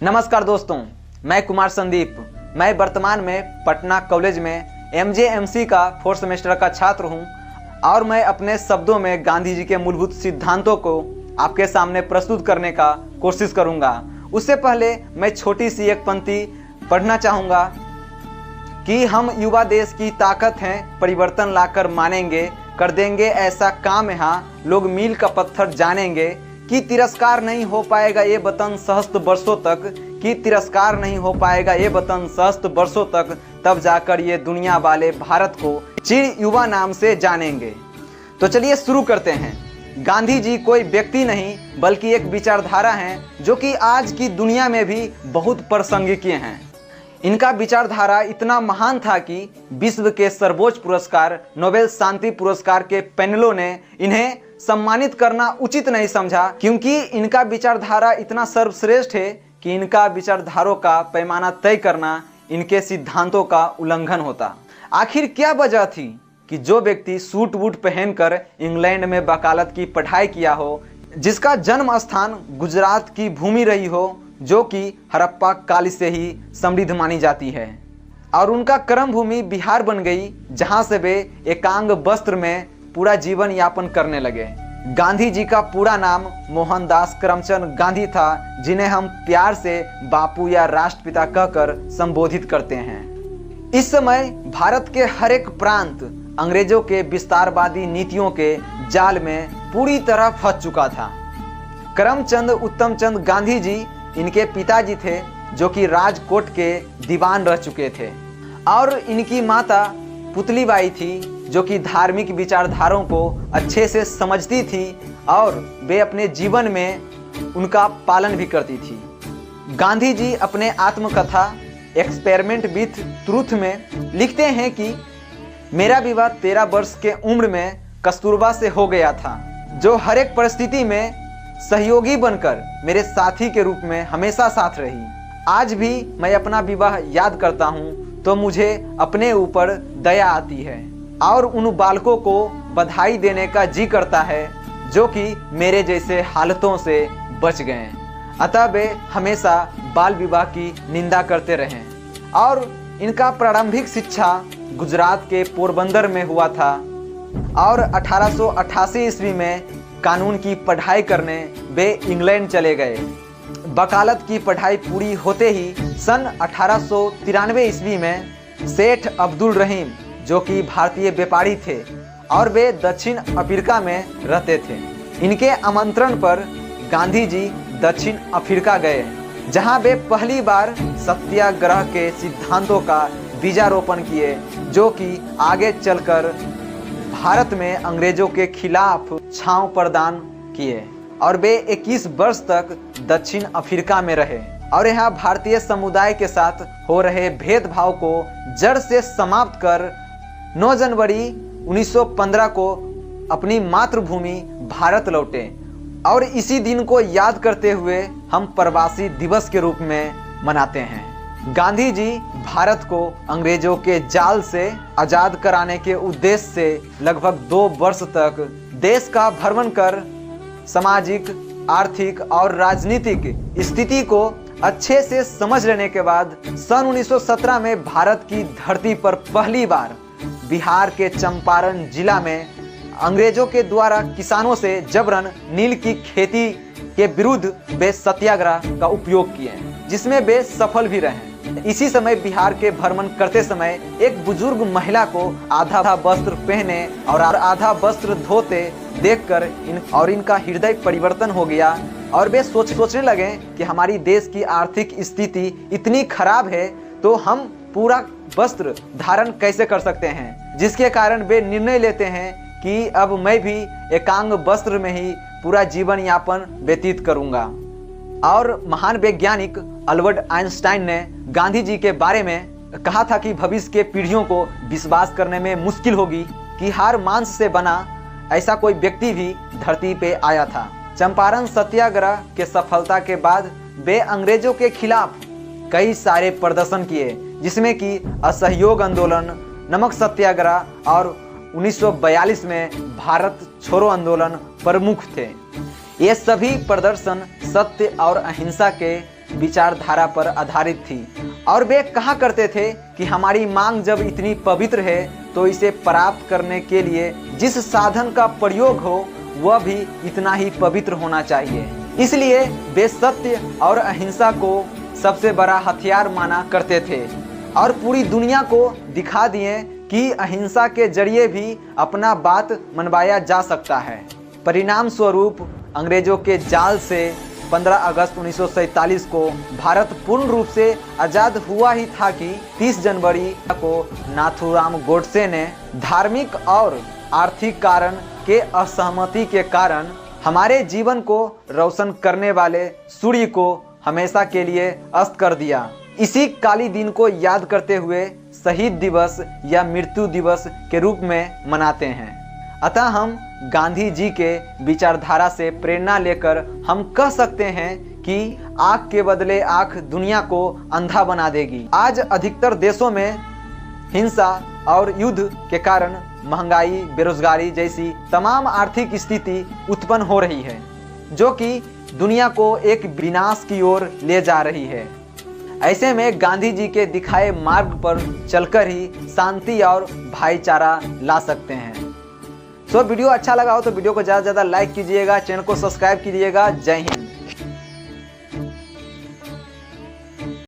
नमस्कार दोस्तों, मैं कुमार संदीप। मैं वर्तमान में पटना कॉलेज में MJMC का 4th सेमेस्टर का छात्र हूं और मैं अपने शब्दों में गांधी जी के मूलभूत सिद्धांतों को आपके सामने प्रस्तुत करने का कोशिश करूंगा। उससे पहले मैं छोटी सी एक पंक्ति पढ़ना चाहूँगा कि हम युवा देश की ताकत हैं, परिवर्तन लाकर मानेंगे, कर देंगे ऐसा काम यहाँ लोग मील का पत्थर जानेंगे कि तिरस्कार नहीं हो पाएगा ये वतन सहस्त्र वर्षों तक, कि तिरस्कार नहीं हो पाएगा ये वतन सहस्त्र वर्षों तक, तब जाकर ये दुनिया वाले भारत को चिर युवा नाम से जानेंगे। तो चलिए शुरू करते हैं। गांधी जी कोई व्यक्ति नहीं बल्कि एक विचारधारा है जो कि आज की दुनिया में भी बहुत प्रासंगिक हैं। इनका विचारधारा इतना महान था कि विश्व के सर्वोच्च पुरस्कार नोबेल शांति पुरस्कार के पैनलों ने इन्हें सम्मानित करना उचित नहीं समझा, क्योंकि इनका विचारधारा इतना सर्वश्रेष्ठ है कि इनका विचारधारों का पैमाना तय करना इनके सिद्धांतों का उल्लंघन होता। आखिर क्या वजह थी कि जो व्यक्ति सूट वूट पहनकर इंग्लैंड में वकालत की पढ़ाई किया हो, जिसका जन्म स्थान गुजरात की भूमि रही हो जो कि हड़प्पा काल से ही समृद्ध मानी जाती है, और उनका कर्म भूमि बिहार बन गई जहां से वे एकांग वस्त्र में पूरा जीवन यापन करने लगे। गांधी जी का पूरा नाम मोहनदास करमचंद गांधी था, जिन्हें हम प्यार से बापू या राष्ट्रपिता कहकर संबोधित करते हैं। इस समय भारत के हर एक प्रांत अंग्रेजों के विस्तारवादी नीतियों के जाल में पूरी तरह फंस चुका था। करमचंद उत्तमचंद गांधी जी इनके पिताजी थे जो कि राजकोट के दीवान रह चुके थे, और इनकी माता पुतलीबाई थी जो कि धार्मिक विचारधाराओं को अच्छे से समझती थी और वे अपने जीवन में उनका पालन भी करती थी। गांधी जी अपने आत्मकथा एक्सपेरिमेंट विथ ट्रूथ में लिखते हैं कि मेरा विवाह 13 वर्ष के उम्र में कस्तूरबा से हो गया था, जो हर एक परिस्थिति में सहयोगी बनकर मेरे साथी के रूप में हमेशा साथ रही। आज भी मैं अपना विवाह याद करता हूँ तो मुझे अपने ऊपर दया आती है और उन बालकों को बधाई देने का जी करता है जो कि मेरे जैसे हालतों से बच गए। अतः वे हमेशा बाल विवाह की निंदा करते रहे। और इनका प्रारंभिक शिक्षा गुजरात के पोरबंदर में हुआ था और 1888 ईस्वी में कानून की पढ़ाई करने वे इंग्लैंड चले गए। वकालत की पढ़ाई पूरी होते ही सन 1893 ईस्वी में सेठ अब्दुल रहीम जो कि भारतीय व्यापारी थे और वे दक्षिण अफ्रीका में रहते थे, इनके आमंत्रण पर गांधी जी दक्षिण अफ्रीका गए, जहां वे पहली बार सत्याग्रह के सिद्धांतों का बीजारोपण किए, जो कि आगे चलकर भारत में अंग्रेजों के खिलाफ छांव प्रदान किए। और वे 21 वर्ष तक दक्षिण अफ्रीका में रहे और यहाँ भारतीय समुदाय के साथ हो रहे भेदभाव को जड़ से समाप्त कर 9 जनवरी 1915 को अपनी मातृभूमि भारत लौटे। और इसी दिन को याद करते हुए हम प्रवासी दिवस के रूप में मनाते हैं। गांधी जी भारत को अंग्रेजों के जाल से आजाद कराने के उद्देश्य से लगभग 2 वर्ष तक देश का भ्रमण कर सामाजिक, आर्थिक और राजनीतिक स्थिति को अच्छे से समझ लेने के बाद सन 1917 में भारत की धरती पर पहली बार बिहार के चंपारण जिला में अंग्रेजों के द्वारा किसानों से जबरन नील की खेती के विरुद्ध वे सत्याग्रह का उपयोग किए, जिसमें वे सफल भी रहे। इसी समय बिहार के भ्रमण करते समय एक बुजुर्ग महिला को आधा वस्त्र पहने और आधा वस्त्र धोते देखकर इनका हृदय परिवर्तन हो गया और वे सोचने लगे कि हमारी देश की आर्थिक स्थिति इतनी खराब है तो हम पूरा वस्त्र धारण कैसे कर सकते हैं, जिसके कारण वे निर्णय लेते हैं कि अब मैं भी एकांग वस्त्र में ही पूरा जीवन यापन व्यतीत करूंगा। और महान वैज्ञानिक अल्बर्ट आइंस्टाइन ने गांधी जी के बारे में कहा था कि भविष्य के पीढ़ियों को विश्वास करने में मुश्किल होगी कि हर मांस से बना ऐसा कोई व्यक्ति भी धरती पे आया था। चंपारण सत्याग्रह के सफलता के बाद वे अंग्रेजों के खिलाफ कई सारे प्रदर्शन किए, जिसमें कि असहयोग आंदोलन, नमक सत्याग्रह और 1942 में भारत छोड़ो आंदोलन प्रमुख थे। ये सभी प्रदर्शन सत्य और अहिंसा के विचारधारा पर आधारित थी और वे कहा करते थे कि हमारी मांग जब इतनी पवित्र है तो इसे प्राप्त करने के लिए जिस साधन का प्रयोग हो वह भी इतना ही पवित्र होना चाहिए। इसलिए वे सत्य और अहिंसा को सबसे बड़ा हथियार माना करते थे और पूरी दुनिया को दिखा दिए कि अहिंसा के जरिए भी अपना बात मनवाया जा सकता है। परिणाम स्वरूप अंग्रेजों के जाल से 15 अगस्त 1947 को भारत पूर्ण रूप से आज़ाद हुआ ही था कि 30 जनवरी को नाथूराम गोडसे ने धार्मिक और आर्थिक कारण के असहमति के कारण हमारे जीवन को रोशन करने वाले सूर्य को हमेशा के लिए अस्त कर दिया। इसी काली दिन को याद करते हुए शहीद दिवस या मृत्यु दिवस के रूप में मनाते हैं। अतः हम गांधी जी के विचारधारा से प्रेरणा लेकर हम कह सकते हैं कि आँख के बदले आँख दुनिया को अंधा बना देगी। आज अधिकतर देशों में हिंसा और युद्ध के कारण महंगाई, बेरोजगारी जैसी तमाम आर्थिक स्थिति उत्पन्न हो रही है, जो कि दुनिया को एक विनाश की ओर ले जा रही है। ऐसे में गांधी जी के दिखाए मार्ग पर चलकर ही शांति और भाईचारा ला सकते हैं। वीडियो अच्छा लगा हो तो वीडियो को ज़्यादा से ज़्यादा लाइक कीजिएगा, चैनल को सब्सक्राइब कीजिएगा। जय हिंद।